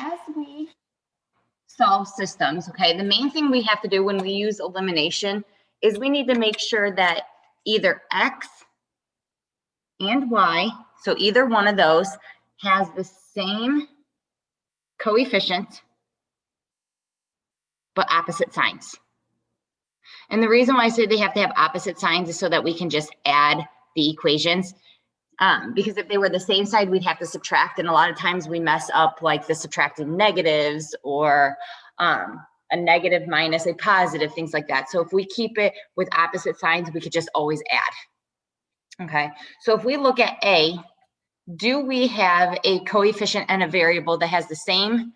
as we solve systems, okay, the main thing we have to do when we use elimination is we need to make sure that either X and Y, so either one of those, has the same coefficient, but opposite signs. And the reason why I say they have to have opposite signs is so that we can just add the equations. Because if they were the same side, we'd have to subtract. And a lot of times we mess up like the subtracting negatives or a negative minus a positive, things like that. So if we keep it with opposite signs, we could just always add. Okay, so if we look at A, do we have a coefficient and a variable that has the same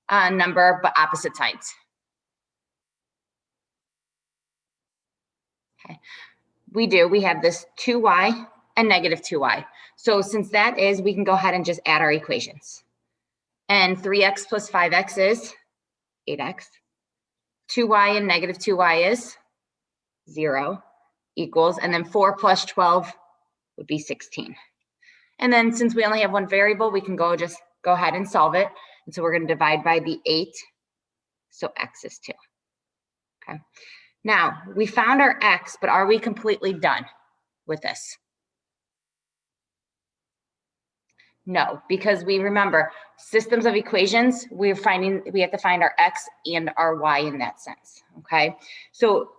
number but opposite signs? Okay, we do. We have this 2y and negative 2y. So since that is, we can go ahead and just add our equations. And 3x plus 5x is 8x. 2y and negative 2y is 0 equals, and then 4 plus 12 would be 16. And then since we only have one variable, we can just go ahead and solve it. And so we're going to divide by the 8. So x is 2. Okay. Now, we found our x, but are we completely done with this? No, because we remember systems of equations, we have to find our x and our y in that sense, okay? So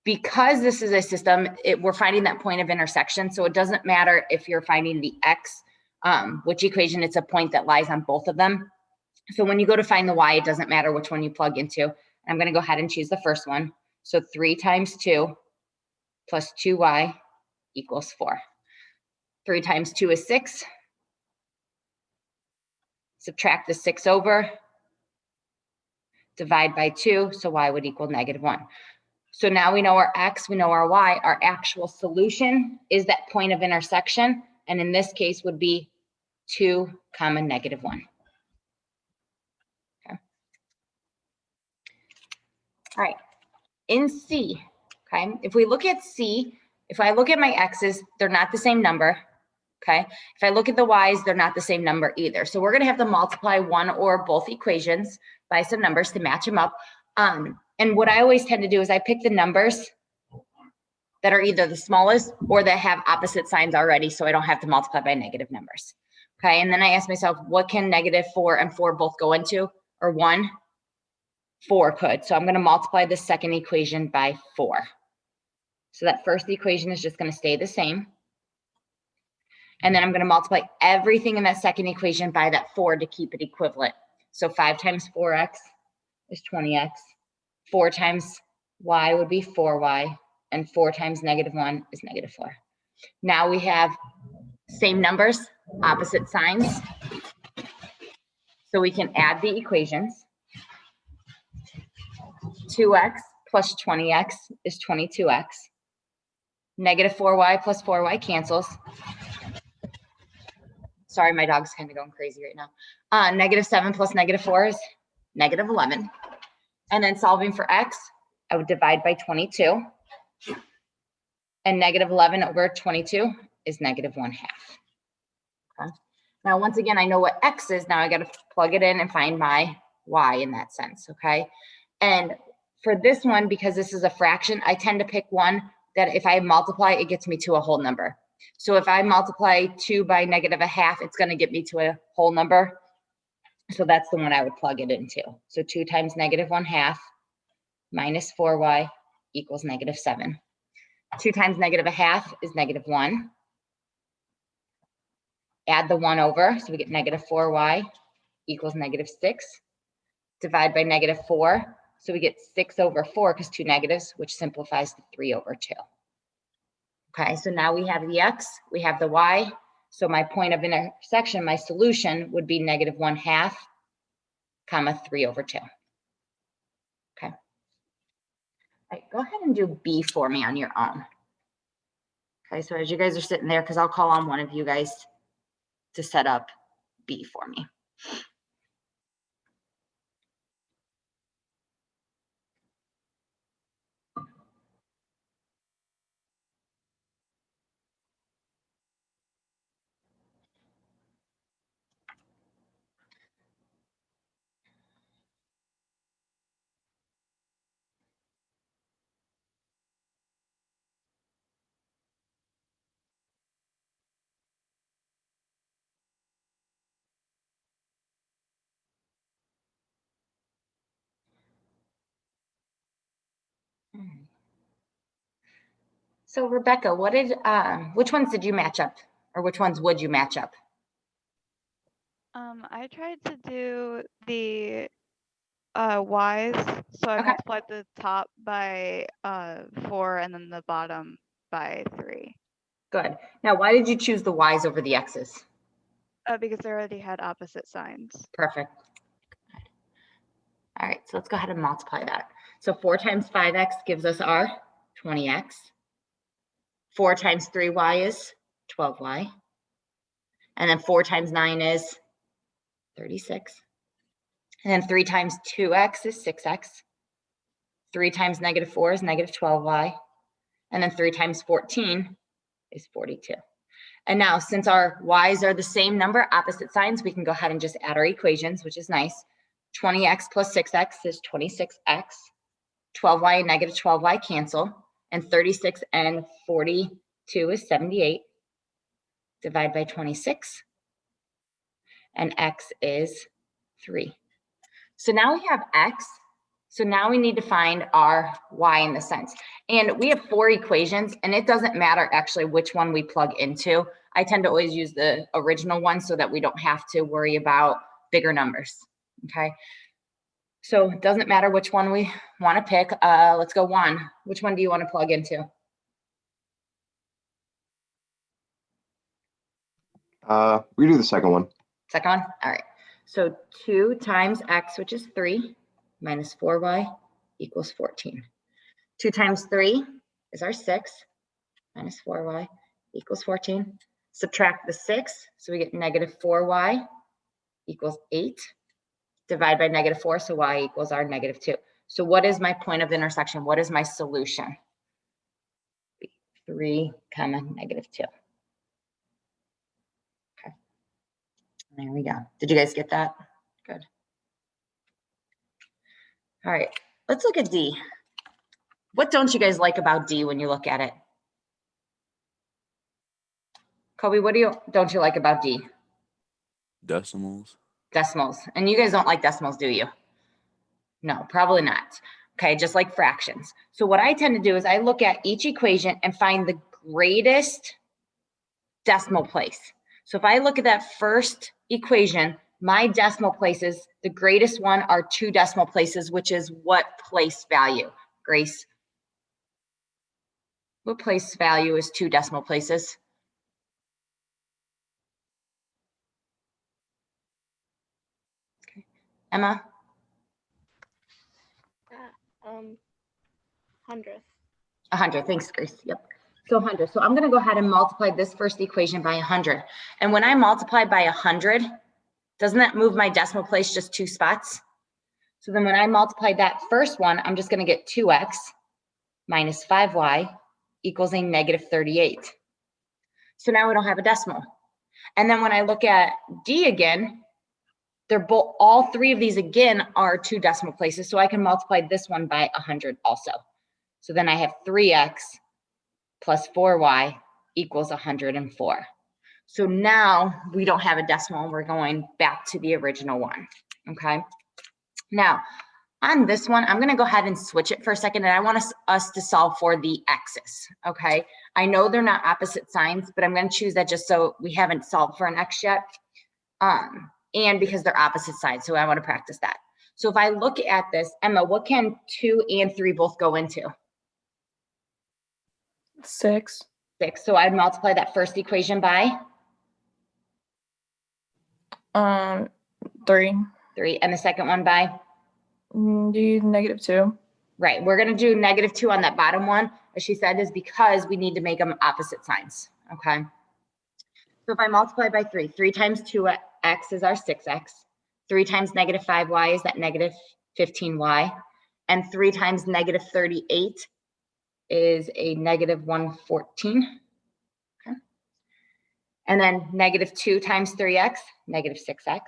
because this is a system, we're finding that point of intersection, so it doesn't matter if you're finding the x, which equation, it's a point that lies on both of them. So when you go to find the y, it doesn't matter which one you plug into. I'm gonna go ahead and choose the first one. So 3 times 2 plus 2y equals 4. 3 times 2 is 6. Subtract the 6 over, divide by 2, so y would equal negative 1. So now we know our x, we know our y. Our actual solution is that point of intersection, and in this case would be 2, negative 1. Okay. All right, in C, okay, if we look at C, if I look at my x's, they're not the same number. Okay, if I look at the y's, they're not the same number either. So we're going to have to multiply one or both equations by some numbers to match them up. And what I always tend to do is I pick the numbers that are either the smallest or that have opposite signs already, so I don't have to multiply by negative numbers. Okay, and then I ask myself, what can negative 4 and 4 both go into? Or 1? 4 could. So I'm going to multiply the second equation by 4. So that first equation is just going to stay the same. And then I'm going to multiply everything in that second equation by that 4 to keep it equivalent. So 5 times 4x is 20x. 4 times y would be 4y. And 4 times negative 1 is negative 4. Now we have same numbers, opposite signs. So we can add the equations. 2x plus 20x is 22x. Negative 4y plus 4y cancels. Sorry, my dog's kind of going crazy right now. Negative 7 plus negative 4 is negative 11. And then solving for x, I would divide by 22. And negative 11 over 22 is negative 1/2. Okay. Now, once again, I know what x is. Now I got to plug it in and find my y in that sense, okay? And for this one, because this is a fraction, I tend to pick one that if I multiply, it gets me to a whole number. So if I multiply 2 by negative 1/2, it's going to get me to a whole number. So that's the one I would plug it into. So 2 times negative 1/2 minus 4y equals negative 7. 2 times negative 1/2 is negative 1. Add the 1 over, so we get negative 4y equals negative 6. Divide by negative 4, so we get 6 over 4 because 2 negatives, which simplifies to 3 over 2. Okay, so now we have the x, we have the y. So my point of intersection, my solution would be negative 1/2, comma 3 over 2. Okay. All right, go ahead and do B for me on your own. Okay, so as you guys are sitting there, because I'll call on one of you guys to set up B for me. So Rebecca, which ones did you match up? Or which ones would you match up? I tried to do the y's, so I Okay. multiplied the top by 4 and then the bottom by 3. Good. Now, why did you choose the y's over the x's? Because they already had opposite signs. Perfect. All right, so let's go ahead and multiply that. So 4 times 5x gives us our 20x. 4 times 3y is 12y. And then 4 times 9 is 36. And then 3 times 2x is 6x. 3 times negative 4 is negative 12y. And then 3 times 14 is 42. And now, since our y's are the same number, opposite signs, we can go ahead and just add our equations, which is nice. 20x plus 6x is 26x. 12y and negative 12y cancel. And 36 and 42 is 78. Divide by 26. And x is 3. So now we have x. So now we need to find our y in the sense. And we have 4 equations, and it doesn't matter actually which one we plug into. I tend to always use the original one so that we don't have to worry about bigger numbers, okay? So it doesn't matter which one we want to pick. Let's go 1. Which one do you want to plug into? We do the second one. Second one? All right. So 2 times x, which is 3, minus 4y equals 14. 2 times 3 is our 6, minus 4y equals 14. Subtract the 6, so we get negative 4y equals 8. Divide by negative 4, so y equals our negative 2. So what is my point of intersection? What is my solution? 3, negative 2. Okay. There we go. Did you guys get that? Good. All right, let's look at D. What don't you guys like about D when you look at it? Kobe, what don't you like about D? Decimals. Decimals. And you guys don't like decimals, do you? No, probably not. Okay, just like fractions. So what I tend to do is I look at each equation and find the greatest decimal place. So if I look at that first equation, my decimal places, the greatest one are 2 decimal places, which is what place value? Grace, what place value is 2 decimal places? Okay. Emma? 100th. 100. Thanks, Grace. Yep. So 100. So I'm going to go ahead and multiply this first equation by 100. And when I multiply by 100, doesn't that move my decimal place just 2 spots? So then when I multiply that first one, I'm just going to get 2x minus 5y equals a negative 38. So now we don't have a decimal. And then when I look at D again, they're both, all 3 of these again are 2 decimal places. So I can multiply this one by 100 also. So then I have 3x plus 4y equals 104. So now we don't have a decimal. We're going back to the original one, okay? Now, on this one, I'm going to go ahead and switch it for a second, and I want us to solve for the x's, okay? I know they're not opposite signs, but I'm going to choose that just so we haven't solved for an x yet, and because they're opposite sides, so I want to practice that. So if I look at this, Emma, what can 2 and 3 both go into? 6. 6. So I'd multiply that first equation by? 3. 3. And the second one by? Do negative 2. Right. We're going to do negative 2 on that bottom one. As she said, is because we need to make them opposite signs. Okay. So if I multiply by 3, 3 times 2x is our 6x. 3 times negative 5y is that negative 15y. And 3 times negative 38 is a negative 114. Okay. And then negative 2 times 3x, negative 6x.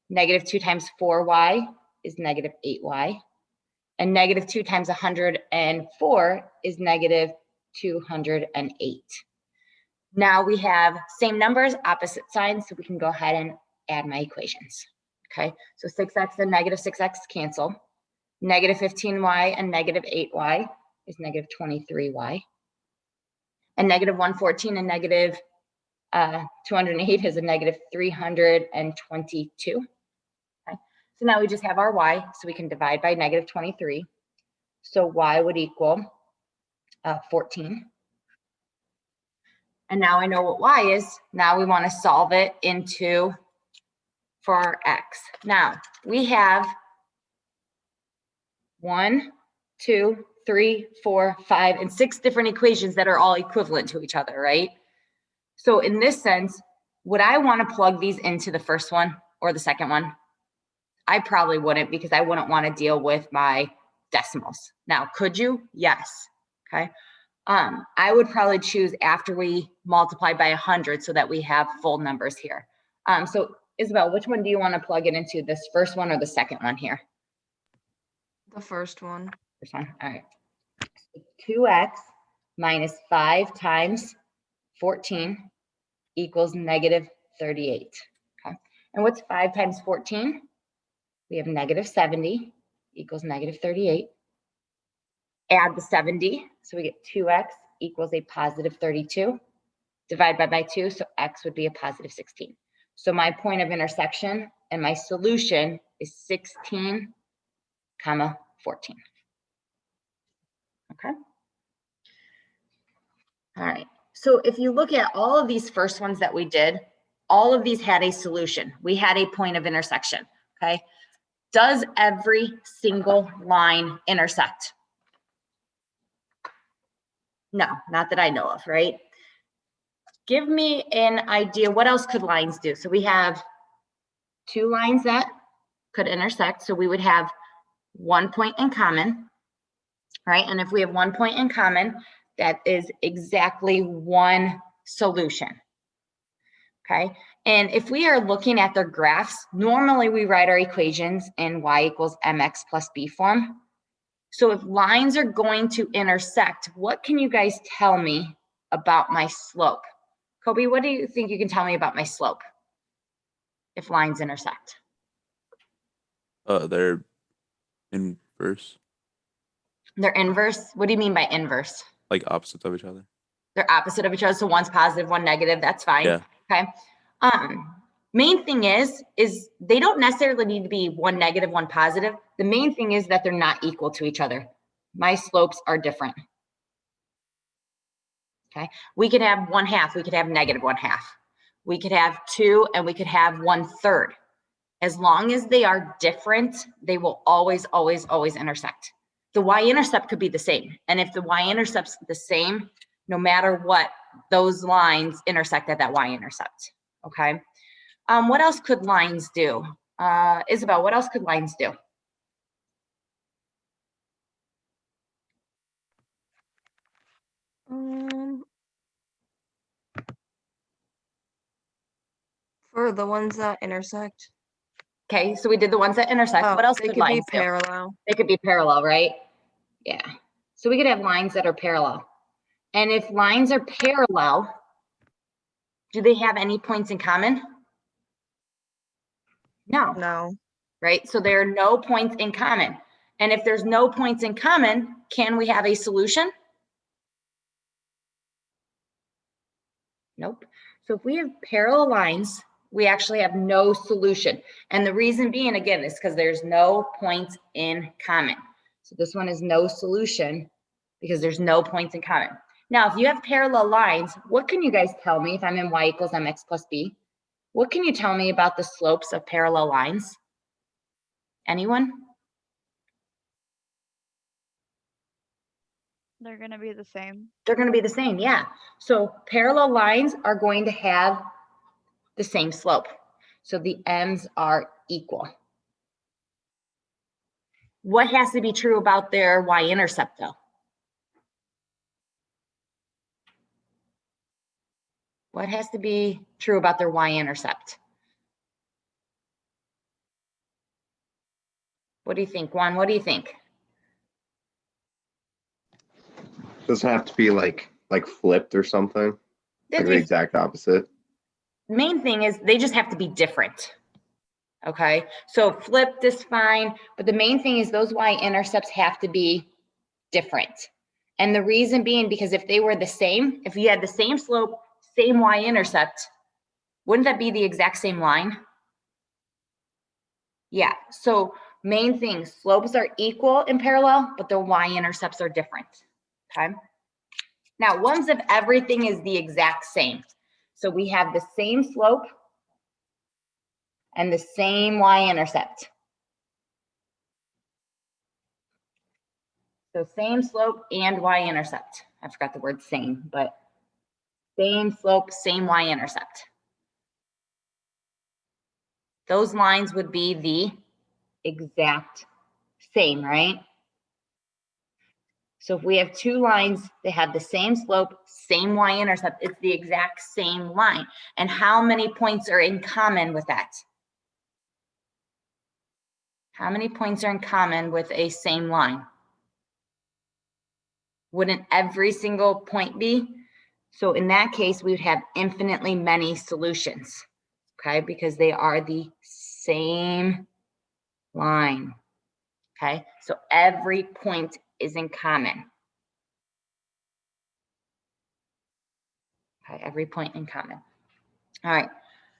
Negative 2 times 4y is negative 8y. And negative 2 times 104 is negative 208. Now we have same numbers, opposite signs, so we can go ahead and add my equations. Okay, so 6x and negative 6x cancel. Negative 15y and negative 8y is negative 23y. And negative 114 and negative 208 is a negative 322. Okay. So now we just have our y, so we can divide by negative 23. So y would equal 14. And now I know what y is. Now we want to solve it into for our x. Now we have 1, 2, 3, 4, 5, and 6 different equations that are all equivalent to each other, right? So in this sense, would I want to plug these into the first one or the second one? I probably wouldn't, because I wouldn't want to deal with my decimals. Now, could you? Yes. Okay. I would probably choose after we multiply by 100 so that we have full numbers here. So Isabel, which one do you want to plug it into, this first one or the second one here? The first one. First one. All right. So 2x minus 5 times 14 equals negative 38. Okay. And what's 5 times 14? We have negative 70 equals negative 38. Add the 70, so we get 2x equals a positive 32. Divide by 2, so x would be a positive 16. So my point of intersection and my solution is 16, comma 14. Okay. All right. So if you look at all of these first ones that we did, all of these had a solution. We had a point of intersection. Okay. Does every single line intersect? No, not that I know of, right? Give me an idea, what else could lines do? So we have 2 lines that could intersect. So we would have 1 point in common, right? And if we have 1 point in common, that is exactly one solution. Okay. And if we are looking at their graphs, normally we write our equations in y equals mx plus b form. So if lines are going to intersect, what can you guys tell me about my slope? Kobe, what do you think you can tell me about my slope if lines intersect? They're inverse, They're inverse. What do you mean by inverse? like opposites of each other. They're opposite of each other. So one's positive, one negative. That's fine. Yeah. Okay. Main thing is they don't necessarily need to be one negative, one positive. The main thing is that they're not equal to each other. My slopes are different. Okay. We could have 1/2. We could have negative 1/2. We could have 2 and we could have 1/3. As long as they are different, they will always, always, always intersect. The y-intercept could be the same. And if the y-intercept's the same, no matter what, those lines intersect at that y-intercept. Okay. What else could lines do? Isabel, what else could lines do? For the ones that intersect. Okay, so we did the ones that intersect. What else They could could be lines do? parallel. They could be parallel, right? Yeah. So we could have lines that are parallel. And if lines are parallel, do they have any points in common? No. No. Right? So there are no points in common. And if there's no points in common, can we have a solution? Nope. So if we have parallel lines, we actually have no solution. And the reason being, again, is because there's no points in common. So this one is no solution because there's no points in common. Now, if you have parallel lines, what can you guys tell me if I'm in y equals mx plus b? What can you tell me about the slopes of parallel lines? Anyone? They're going to be the same. They're going to be the same, yeah. So parallel lines are going to have the same slope. So the ends are equal. What has to be true about their y-intercept though? What has to be true about their y-intercept? What do you think, Juan? What do you think? Doesn't have to be like flipped or something. Like the exact opposite. Main thing is they just have to be different. Okay, so flipped is fine, but the main thing is those y-intercepts have to be different. And the reason being, because if they were the same, if you had the same slope, same y-intercept, wouldn't that be the exact same line? Yeah, so main thing, slopes are equal in parallel, but their y-intercepts are different, okay? Now, ones if everything is the exact same. So we have the same slope and the same y-intercept. So same slope and y-intercept. I forgot the word same, but same slope, same y-intercept. Those lines would be the exact same, right? So if we have two lines, they have the same slope, same y-intercept, it's the exact same line. And how many points are in common with that? How many points are in common with a same line? Wouldn't every single point be? So in that case, we would have infinitely many solutions, okay? Because they are the same line, okay? So every point is in common. Okay, every point in common. All right,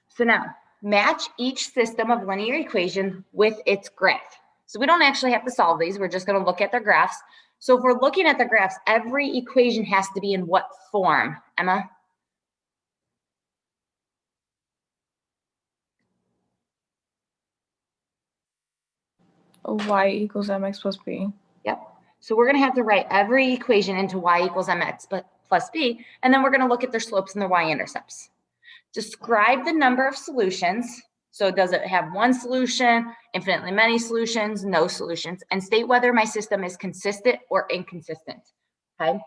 so now match each system of linear equation with its graph. So we don't actually have to solve these, we're just gonna look at their graphs. So if we're looking at the graphs, every equation has to be in what form, Emma? Y equals mx plus b. Yep. So we're gonna have to write every equation into y equals mx plus b, and then we're gonna look at their slopes and their y-intercepts. Describe the number of solutions. So does it have one solution, infinitely many solutions, no solutions, and state whether my system is consistent or inconsistent, okay?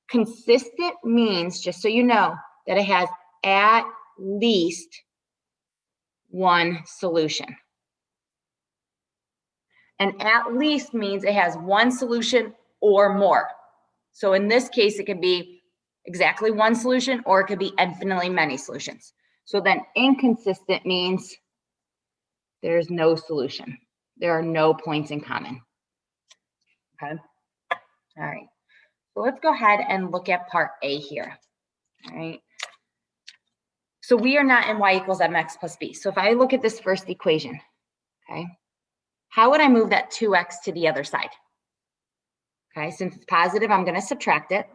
Consistent means, just so you know, that it has at least one solution. And at least means it has one solution or more. So in this case, it could be exactly one solution or it could be infinitely many solutions. So then inconsistent means there's no solution. There are no points in common. Okay. All right. So let's go ahead and look at part A here. All right. So we are not in y equals mx plus b. So if I look at this first equation, okay, how would I move that 2x to the other side? Okay, since it's positive, I'm going to subtract it.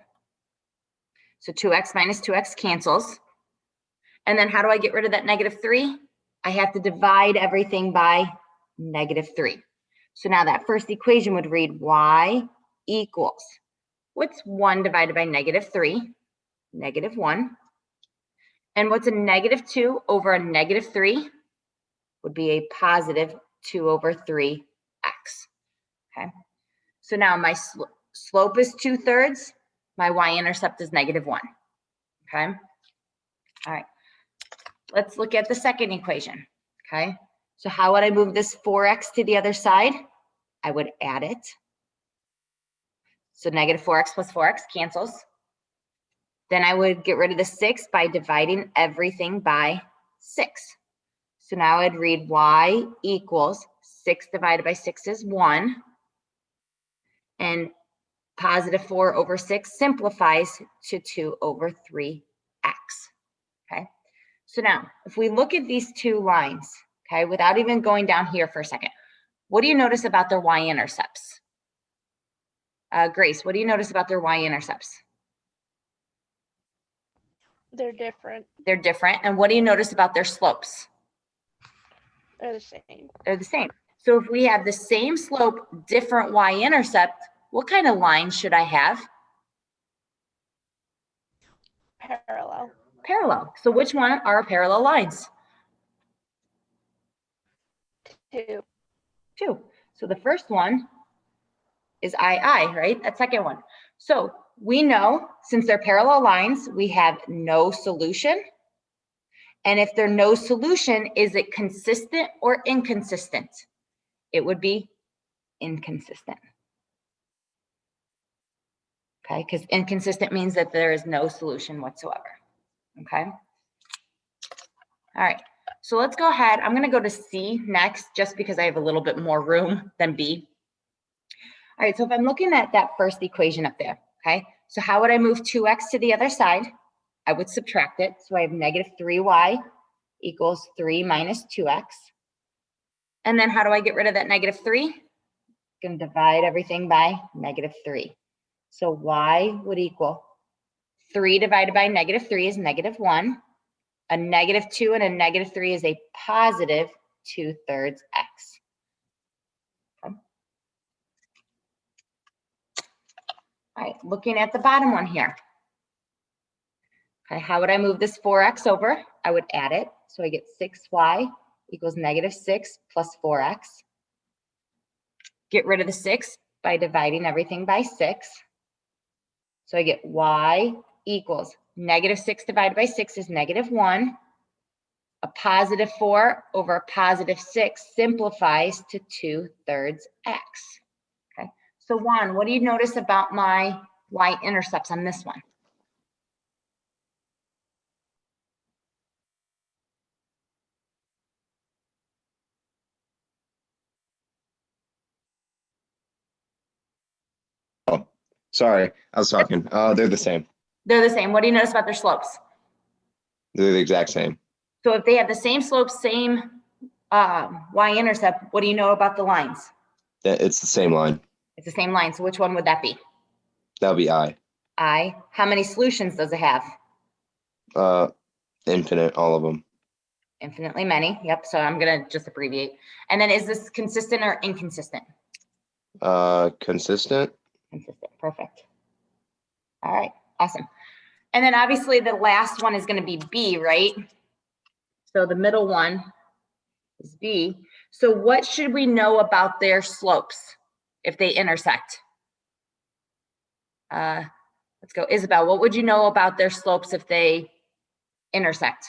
So 2x minus 2x cancels. And then how do I get rid of that -3? I have to divide everything by -3. So now that first equation would read y equals, what's 1 divided by -3? -1. And what's a -2 over a -3? Would be a positive 2 over 3x. Okay. So now my slope is 2/3. My y-intercept is -1. Okay. All right. Let's look at the second equation. Okay. So how would I move this 4x to the other side? I would add it. So -4x plus 4x cancels. Then I would get rid of the 6 by dividing everything by 6. So now I'd read y equals 6 divided by 6 is 1. And positive 4 over 6 simplifies to 2 over 3x. Okay. So now, if we look at these two lines, okay, without even going down here for a second, what do you notice about their y-intercepts? Grace, what do you notice about their y-intercepts? They're different. They're different. And what do you notice about their slopes? They're the same. They're the same. So if we have the same slope, different y-intercept, what kind of line should I have? Parallel. Parallel. So which one are parallel lines? 2. 2. So the first one is II, right? That second one. So we know since they're parallel lines, we have no solution. And if they're no solution, is it consistent or inconsistent? It would be inconsistent. Okay, because inconsistent means that there is no solution whatsoever. Okay. All right. So let's go ahead. I'm going to go to C next, just because I have a little bit more room than B. All right. So if I'm looking at that first equation up there, Okay, so how would I move 2x to the other side? I would subtract it. So I have negative 3y equals 3 minus 2x. And then how do I get rid of that negative 3? Going to divide everything by negative 3. So y would equal 3 divided by negative 3 is negative 1. A negative 2 and a negative 3 is a positive 2/3 x. Okay. All right, looking at the bottom one here. Okay, how would I move this 4x over? I would add it. So I get 6y equals negative 6 plus 4x. Get rid of the 6 by dividing everything by 6. So I get y equals negative 6 divided by 6 is negative 1. A positive 4 over a positive 6 simplifies to 2/3 x. Okay, so Juan, what do you notice about my y-intercepts on this one? Oh, sorry, I was talking. They're the same. They're the same. What do you notice about their slopes? They're the exact same. So if they have the same slope, same y-intercept, what do you know about the lines? It's the same line. It's the same line. So which one would that be? That'll be I. I. How many solutions does it have? Infinite, all of them. Infinitely many. Yep. So I'm going to just abbreviate. And then is this consistent or inconsistent? Consistent. Consistent. Perfect. All right. Awesome. And then obviously the last one is going to be B, right? So the middle one is B. So what should we know about their slopes if they intersect? Let's go. Isabel, what would you know about their slopes if they intersect?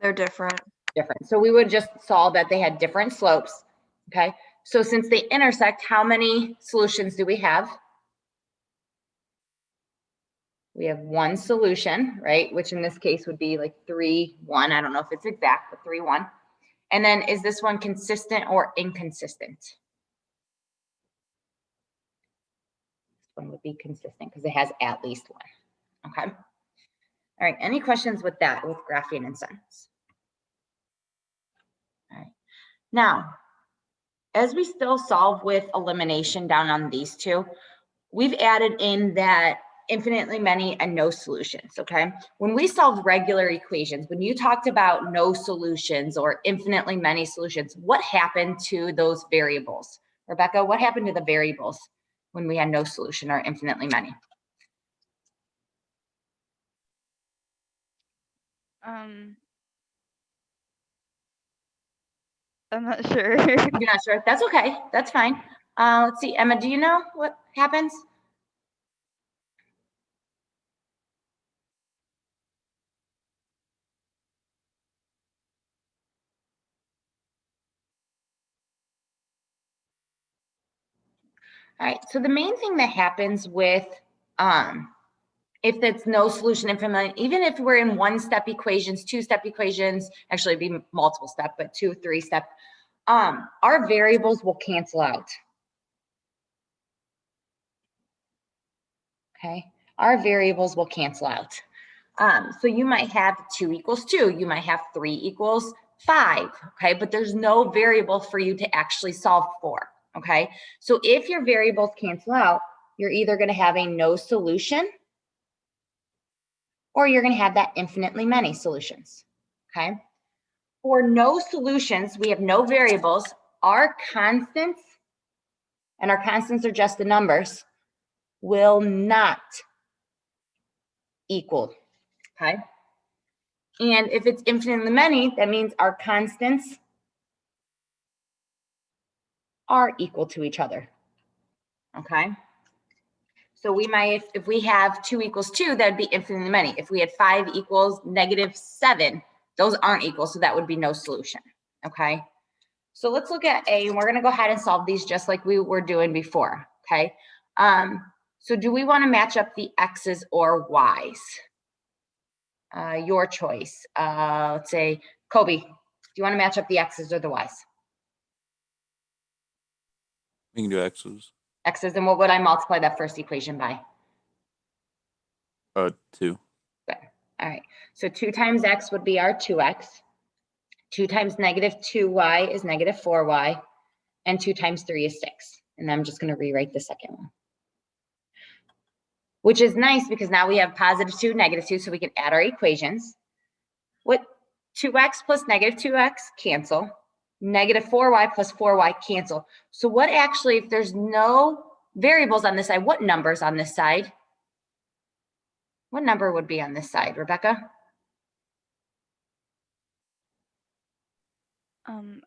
They're different. Different. So we would just solve that they had different slopes. Okay. So since they intersect, how many solutions do we have? We have one solution, right? Which in this case would be like 3, 1. I don't know if it's exact, but 3, 1. And then is this one consistent or inconsistent? This one would be consistent because it has at least one. Okay. All right. Any questions with that, with graphing and sentence? All right. Now, as we still solve with elimination down on these two, we've added in that infinitely many and no solutions, okay? When we solved regular equations, when you talked about no solutions or infinitely many solutions, what happened to those variables? Rebecca, what happened to the variables when we had no solution or infinitely many? I'm not sure. You're not sure? That's okay. That's fine. Let's see. Emma, do you know what happens? All right, so the main thing that happens with if it's no solution infinitely, even if we're in one-step equations, two-step equations, actually it'd be multiple step, but 2, 3-step, our variables will cancel out. Okay, our variables will cancel out. So you might have 2 equals 2, you might have 3 equals 5, okay, but there's no variable for you to actually solve for. Okay, so if your variables cancel out, you're either going to have a no solution or you're going to have that infinitely many solutions. Okay, for no solutions, we have no variables. Our constants, and our constants are just the numbers, will not equal. Okay, and if it's infinitely many, that means our constants are equal to each other. Okay. So we might, if we have 2 equals 2, that'd be infinitely many. If we had 5 equals -7, those aren't equal, so that would be no solution. Okay. So let's look at A, and we're going to go ahead and solve these just like we were doing before. Okay. So do we want to match up the X's or Y's? Your choice. Let's say, Kobe, do you want to match up the X's or the Y's? We can do X's. x's, and what would I multiply that first equation by? 2. Good. All right. So 2 times x would be our 2x. 2 times negative 2y is negative 4y. And 2 times 3 is 6. And I'm just going to rewrite the second one. Which is nice because now we have positive 2, negative 2, so we can add our equations. What 2x plus negative 2x cancel. Negative 4y plus 4y cancel. So what actually, if there's no variables on this side, what numbers on this side? What number would be on this side, Rebecca?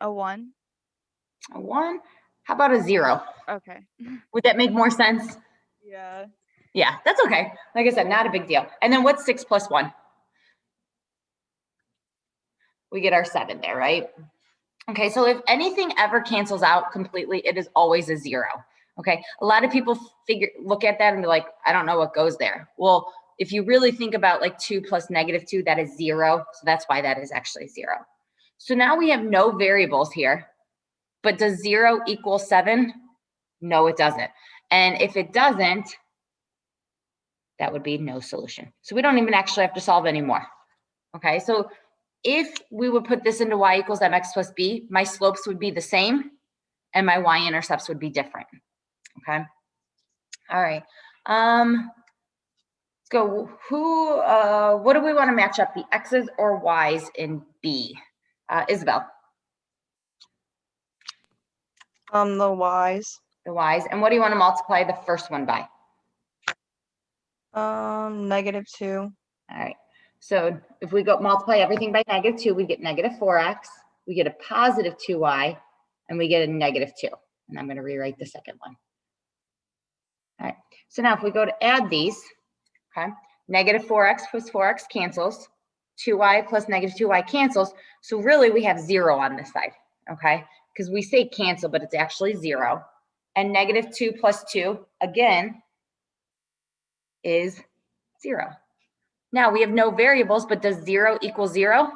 A 1. A 1? How about a 0? Okay. Would that make more sense? Yeah. Yeah, that's okay. Like I said, not a big deal. And then what's 6 plus 1? We get our 7 there, right? Okay, so if anything ever cancels out completely, it is always a 0. Okay, a lot of people look at that and be like, I don't know what goes there. Well, if you really think about like 2 plus negative 2, that is 0. So that's why that is actually 0. So now we have no variables here, but does 0 equal 7? No, it doesn't. And if it doesn't, that would be no solution. So we don't even actually have to solve anymore. Okay, so if we would put this into y equals mx plus b, my slopes would be the same and my y-intercepts would be different. Okay, all right. Let's go. What do we want to match up, the x's or y's in B? Isabel. The y's. The y's. And what do you want to multiply the first one by? Negative 2. All right. So if we go multiply everything by negative 2, we get negative 4x, we get a positive 2y, and we get a negative 2. And I'm going to rewrite the second one. All right. So now if we go to add these, okay, negative 4x plus 4x cancels. 2y plus negative 2y cancels. So really we have 0 on this side, okay? Because we say cancel, but it's actually 0. And negative 2 plus 2, again, is 0. Now we have no variables, but does 0 equal 0?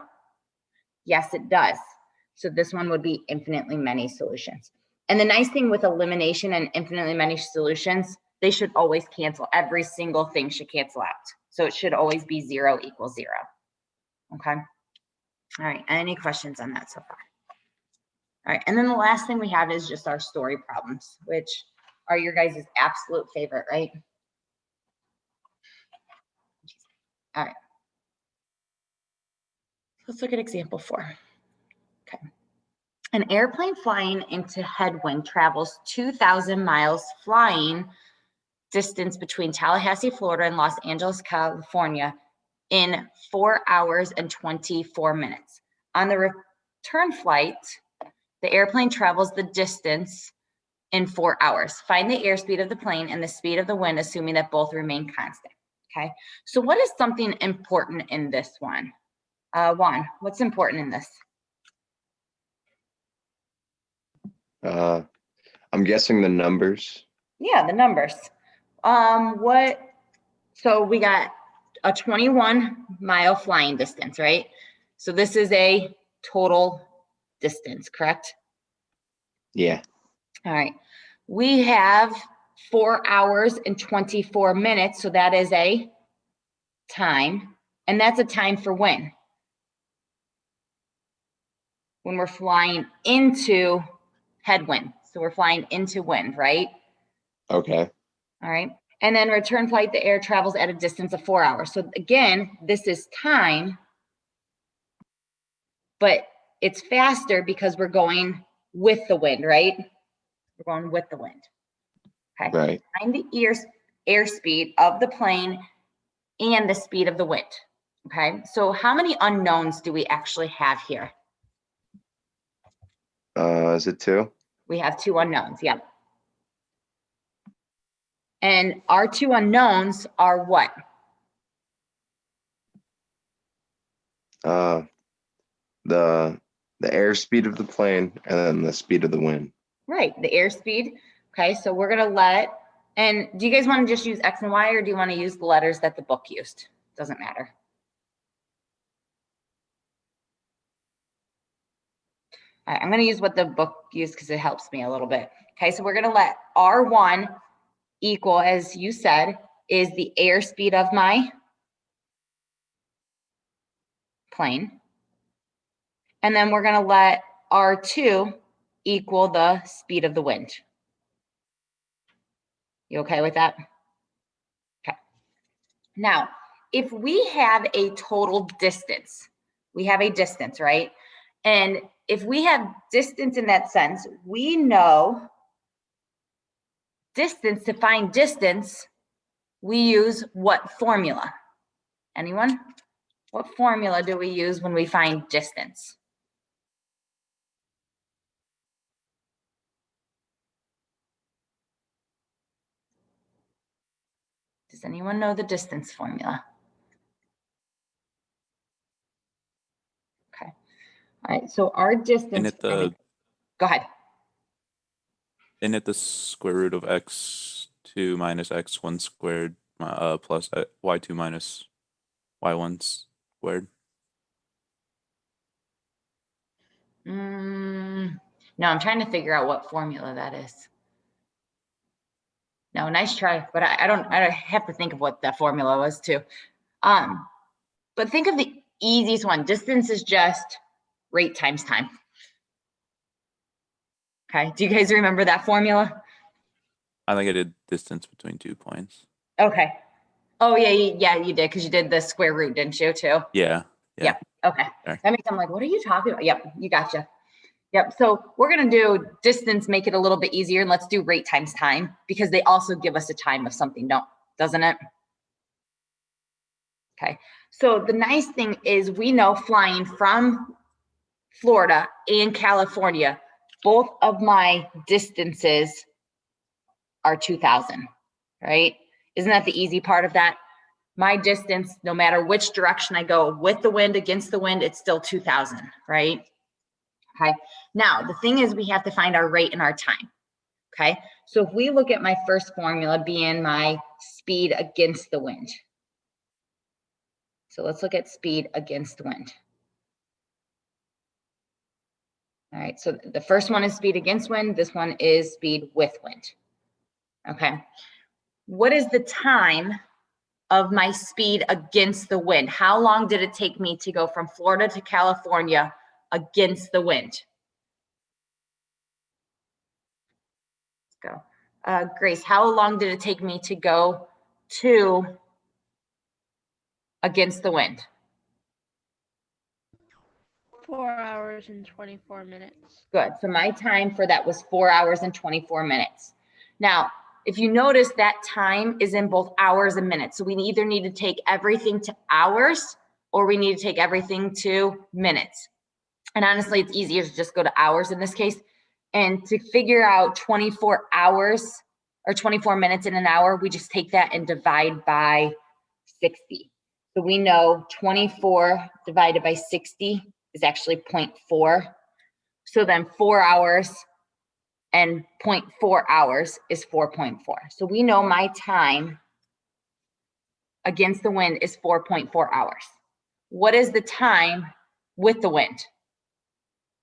Yes, it does. So this one would be infinitely many solutions. And the nice thing with elimination and infinitely many solutions, they should always cancel. Every single thing should cancel out. So it should always be 0 equals 0. Okay. All right. Any questions on that so far? All right. And then the last thing we have is just our story problems, which are your guys' absolute favorite, right? All right. Let's look at example 4. Okay. An airplane flying into headwind travels 2,000 miles flying distance between Tallahassee, Florida and Los Angeles, California in 4 hours and 24 minutes. On the return flight, the airplane travels the distance in 4 hours. Find the airspeed of the plane and the speed of the wind, assuming that both remain constant. Okay, so what is something important in this one? Juan, what's important in this? I'm guessing the numbers. Yeah, the numbers. So we got a 21-mile flying distance, right? So this is a total distance, correct? Yeah. All right. We have 4 hours and 24 minutes. So that is a time. And that's a time for when? When we're flying into headwind. So we're flying into wind, right? Okay. All right. And then return flight, the air travels at a distance of 4 hours. So again, this is time, but it's faster because we're going with the wind, right? We're going with the wind. Okay. Right. Find the airspeed of the plane and the speed of the wind. Okay. So how many unknowns do we actually have here? Is it 2? We have 2 unknowns. Yep. And our 2 unknowns are what? The airspeed of the plane and then the speed of the wind. Right, the airspeed. Okay, so we're gonna and do you guys want to just use X and Y, or do you want to use the letters that the book used? Doesn't matter. All right, I'm gonna use what the book used because it helps me a little bit. Okay, so we're gonna let R1 equal, as you said, is the airspeed of my plane. And then we're gonna let R2 equal the speed of the wind. You okay with that? Okay. Now, if we have a total distance, we have a distance, right? And if we have distance in that sense, we know distance, to find distance, we use what formula? Anyone? What formula do we use when we find distance? Does anyone know the distance formula? Okay. All right, so our distance. Go ahead. Isn't it the square root of x2 minus x1 squared plus y2 minus y1 squared? No, I'm trying to figure out what formula that is. No, nice try, but I have to think of what that formula was too. But think of the easiest one. Distance is just rate times time. Okay, do you guys remember that formula? I think I did distance between 2 points. Okay. Oh yeah, you did, because you did the square root, didn't you too? Yeah. Yep. Okay. There. That makes I'm like, what are you talking about? Yep, you gotcha. Yep. So we're gonna do distance, make it a little bit easier, and let's do rate times time, because they also give us a time of something, doesn't it? Okay. So the nice thing is we know flying from Florida and California, both of my distances are 2,000, right? Isn't that the easy part of that? My distance, no matter which direction I go, with the wind, against the wind, it's still 2,000, right? Okay. Now, the thing is we have to find our rate and our time. Okay. So if we look at my first formula being my speed against the wind. So let's look at speed against the wind. All right. So the first one is speed against wind. This one is speed with wind. Okay. What is the time of my speed against the wind? How long did it take me to go from Florida to California against the wind? Let's go. Grace, how long did it take me to go to against the wind? 4 hours and 24 minutes. Good. So my time for that was 4 hours and 24 minutes. Now, if you notice, that time is in both hours and minutes. So we either need to take everything to hours or we need to take everything to minutes. And honestly, it's easier to just go to hours in this case. And to figure out 24 hours or 24 minutes in an hour, we just take that and divide by 60. So we know 24 divided by 60 is actually 0.4. So then 4 hours and 0.4 hours is 4.4. So we know my time against the wind is 4.4 hours. What is the time with the wind?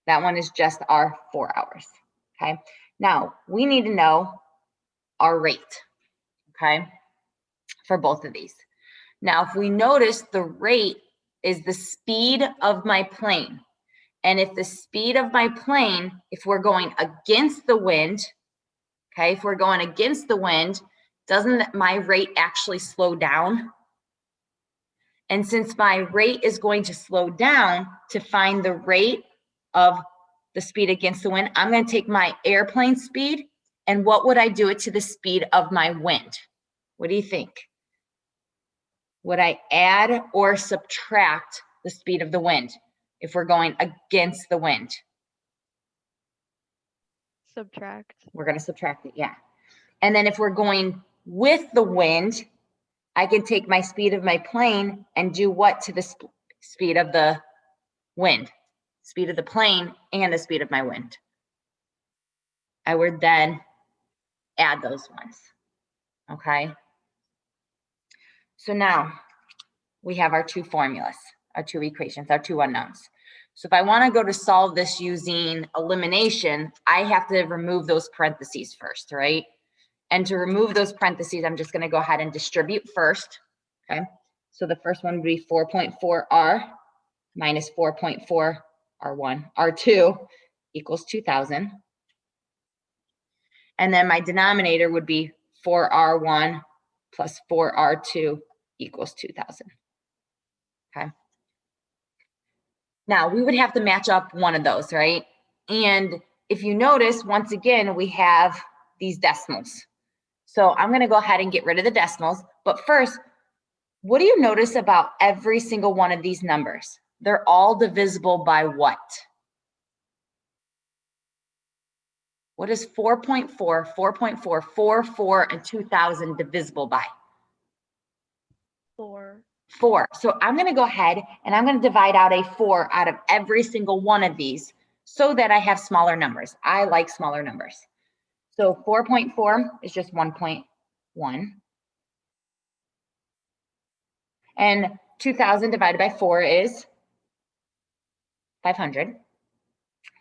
That one is just our 4 hours, okay? Now, we need to know our rate, okay, for both of these. Now, if we notice, the rate is the speed of my plane. And if the speed of my plane, if we're going against the wind, okay, if we're going against the wind, doesn't my rate actually slow down? And since my rate is going to slow down, to find the rate of the speed against the wind, I'm going to take my airplane speed, and what would I do it to the speed of my wind? What do you think? Would I add or subtract the speed of the wind if we're going against the wind? Subtract. We're going to subtract it, yeah. And then if we're going with the wind, I can take my speed of my plane and do what to the speed of the wind? Speed of the plane and the speed of my wind. I would then add those ones, okay? So now we have our two formulas, our two equations, our two unknowns. So if I want to go to solve this using elimination, I have to remove those parentheses first, right? And to remove those parentheses, I'm just going to go ahead and distribute first, okay? So the first one would be 4.4R minus 4.4 R1, R2 equals 2,000. And then my denominator would be 4R1 plus 4R2 equals 2,000. Okay. Now we would have to match up one of those, right? And if you notice, once again, we have these decimals. So I'm going to go ahead and get rid of the decimals. But first, what do you notice about every single one of these numbers? They're all divisible by what? What is 4.4, 4.4, 4, 4, and 2,000 divisible by? 4. 4. So I'm going to go ahead and I'm going to divide out a 4 out of every single one of these so that I have smaller numbers. I like smaller numbers. So 4.4 is just 1.1. And 2,000 divided by 4 is 500.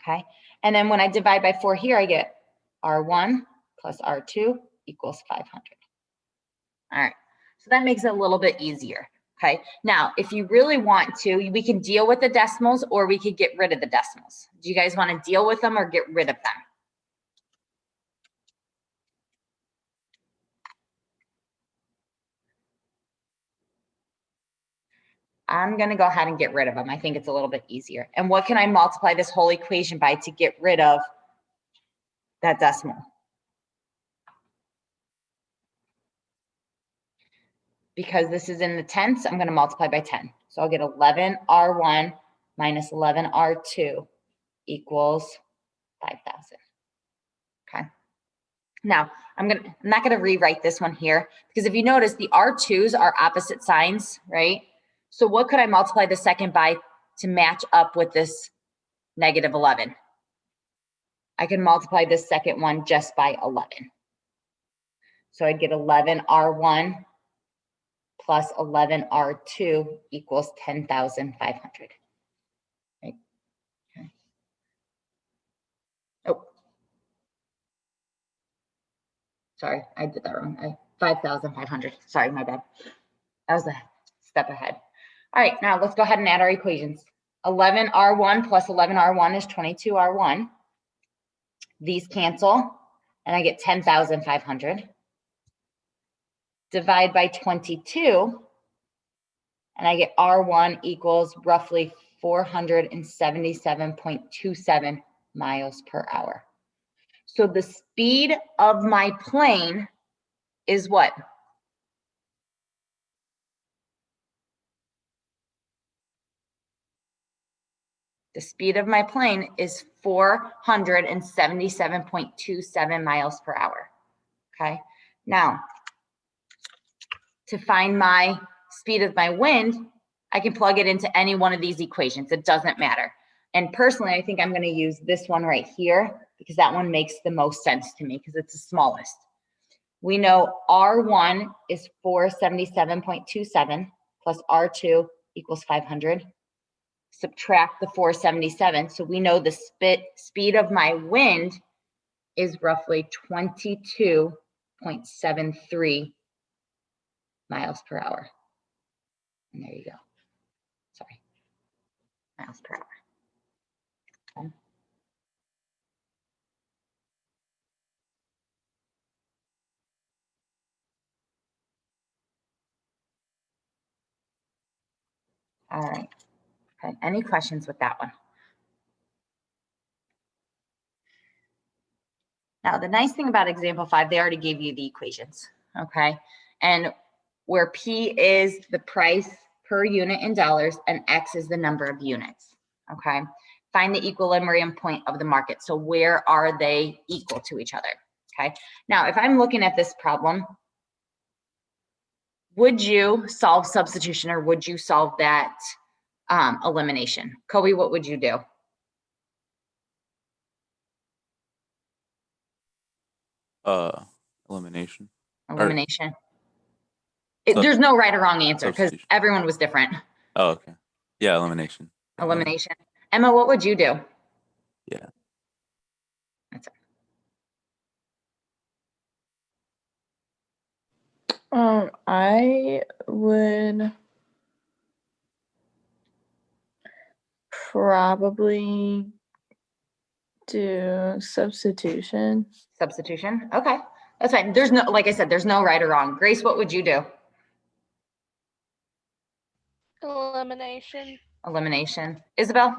Okay. And then when I divide by 4 here, I get R1 plus R2 equals 500. All right. So that makes it a little bit easier. Okay. Now, if you really want to, we can deal with the decimals or we could get rid of the decimals. Do you guys want to deal with them or get rid of them? I'm going to go ahead and get rid of them. I think it's a little bit easier. And what can I multiply this whole equation by to get rid of that decimal? Because this is in the tenths, I'm going to multiply by 10. So I'll get 11R1 minus 11R2 equals 5,000. Okay. Now, I'm not going to rewrite this one here because if you notice, the R2s are opposite signs, right? So what could I multiply the second by to match up with this negative 11? I can multiply this second one just by 11. So I'd get 11R1 plus 11R2 equals 10,500. Right? Okay. Oh, sorry, I did that wrong. 5,500. Sorry, my bad. That was a step ahead. All right, now let's go ahead and add our equations. 11R1 plus 11R1 is 22R1. These cancel, and I get 10,500. Divide by 22, and I get R1 equals roughly 477.27 miles per hour. So the speed of my plane is what? The speed of my plane is 477.27 miles per hour. Okay. Now, to find my speed of my wind, I can plug it into any one of these equations. It doesn't matter. And personally, I think I'm going to use this one right here because that one makes the most sense to me because it's the smallest. We know R1 is 477.27 plus R2 equals 500. Subtract the 477. So we know the speed of my wind is roughly 22.73 miles per hour. And there you go. Sorry. Miles per hour. Okay. All right. Okay. Any questions with that one? Now, the nice thing about example 5, they already gave you the equations, okay? And where P is the price per unit in dollars and X is the number of units, okay? Find the equilibrium point of the market. So where are they equal to each other, okay? Now, if I'm looking at this problem, would you solve substitution or would you solve that elimination? Kobe, what would you do? Elimination. Elimination. Sub- There's no right or wrong answer because substitution. everyone was different. Oh, okay. Yeah, elimination. Elimination. Emma, what would you do? Yeah. That's it. I would probably do substitution. Substitution. Okay, that's fine. There's no, like I said, there's no right or wrong. Grace, what would you do? Elimination. Elimination. Isabel?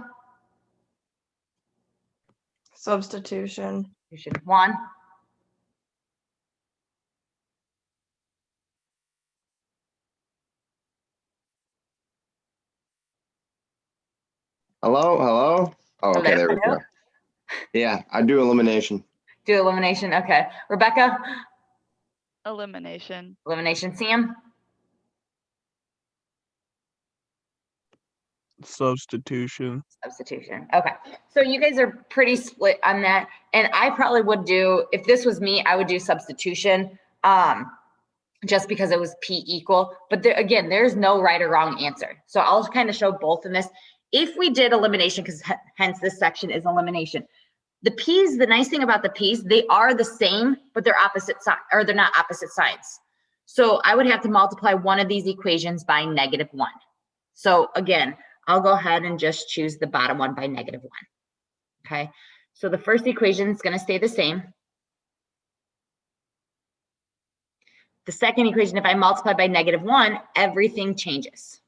Substitution. You should. Juan? Hello, hello. Oh, okay, Hello, there we hello. go. Yeah, I do elimination. Do elimination. Okay. Rebecca? Elimination. Elimination. Sam? Substitution. Substitution. Okay. So you guys are pretty split on that. And I probably would do, if this was me, I would do substitution. Just because it was P equal. But there, again, there's no right or wrong answer. So I'll kind of show both in this. If we did elimination, because hence this section is elimination. The P's, the nice thing about the P's, they are the same, but they're opposite sign, or they're not opposite signs. So I would have to multiply one of these equations by -1. So again, I'll go ahead and just choose the bottom one by -1. Okay. So the first equation is going to stay the same. The second equation, if I multiply by -1, everything changes.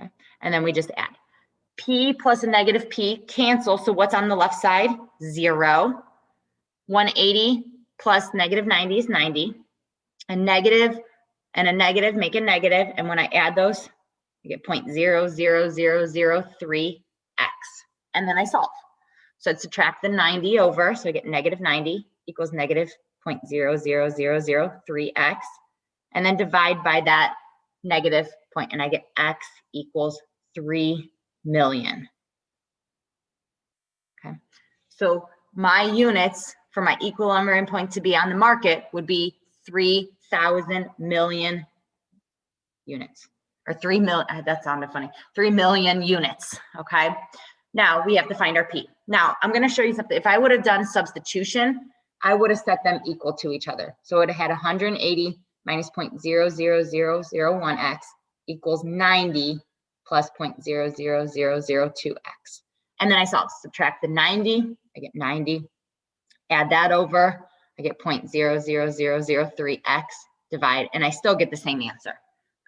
Okay. And then we just add. P plus a negative P cancel. So what's on the left side? 0. 180 plus -90 is 90. A negative and a negative make a negative. And when I add those, I get 0.00003x. And then I solve. So I'd subtract the 90 over. So I get -90 equals -0.00003x. And then divide by that negative point. And I get x equals 3 million. Okay. So my units for my equilibrium point to be on the market would be 3,000 million units, or 3 million, that sounded funny, 3 million units, okay? Now we have to find our P. Now I'm gonna show you something. If I would have done substitution, I would have set them equal to each other. So it would have had 180 minus 0.00001x equals 90 plus 0.00002x. And then I subtract the 90, I get 90, add that over, I get 0.00003x, divide, and I still get the same answer,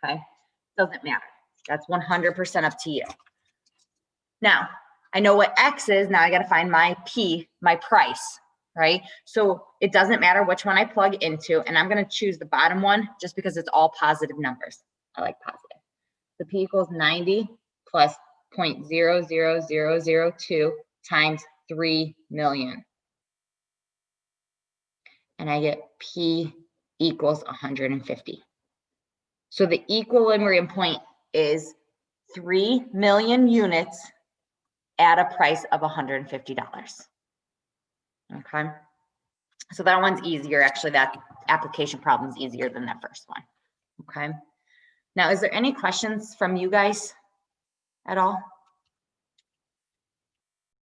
okay? Doesn't matter. That's 100% up to you. Now, I know what X is, now I gotta find my P, my price, right? So it doesn't matter which one I plug into, and I'm gonna choose the bottom one just because it's all positive numbers. I like positive. The P equals 90 plus 0.00002 times 3 million. And I get P equals 150. So the equilibrium point is 3 million units at a price of $150. Okay. So that one's easier. Actually, that application problem is easier than that first one. Okay. Now, is there any questions from you guys at all?